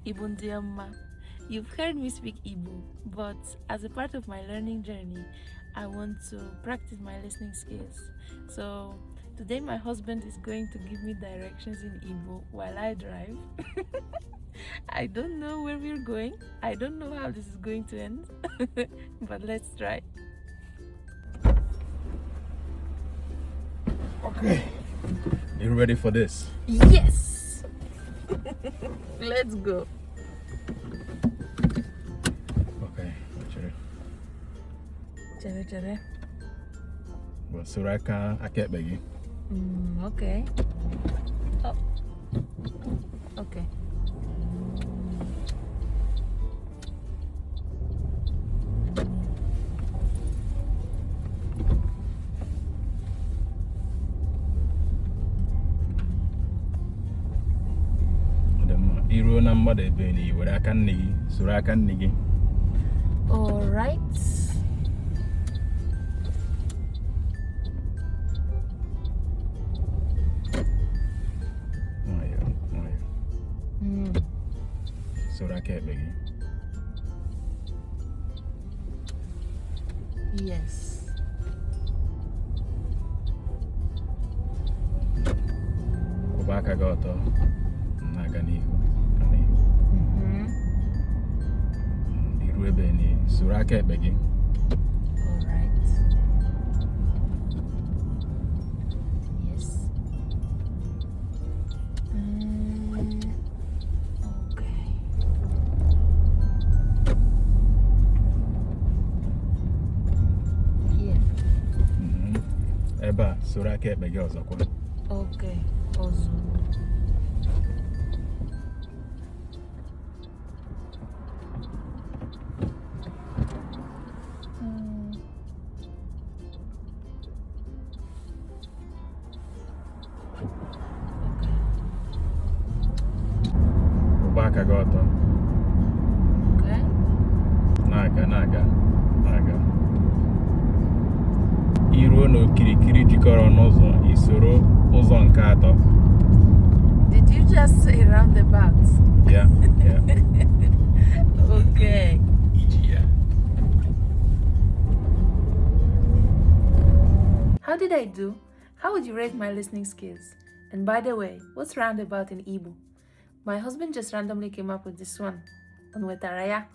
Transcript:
Igbo Ndioma. You've heard me speak Igbo, but as a part of my learning journey, I want to practice my listening skills. So today my husband is going to give me directions in Igbo while I drive. I don't know where we're going. I don't know how this is going to end, but let's try. Okay. You ready for this? Yes! Let's go. Okay. Chere. Well, Suraka Akepegi. Okay. Oh. Okay. Iru na mmadụ ebe ni were aka nne gị soro aka nne gị. All right. Nwayọ. Soro aka ekpe gị. Yes. Kwụba aka gị ọtọ. Na-aga n'ihu. Iru ebe ni soro aka ekpe gị. All right. Yes. Okay. Here. Ebe a soro aka ekpe gị ọzọkwa. Okay. Also. Kwụba aka gị ọtọ. Okay. Na-aga. Iruo n'okirikiri jikọrọ n'ụzọ isoro ụzọ nke atọ. Did you just say roundabout? Yeah. Okay. Yeah. How did I do? How would you rate my listening skills? And by the way, what's roundabout in Igbo? My husband just randomly came up with this one. Tugharia.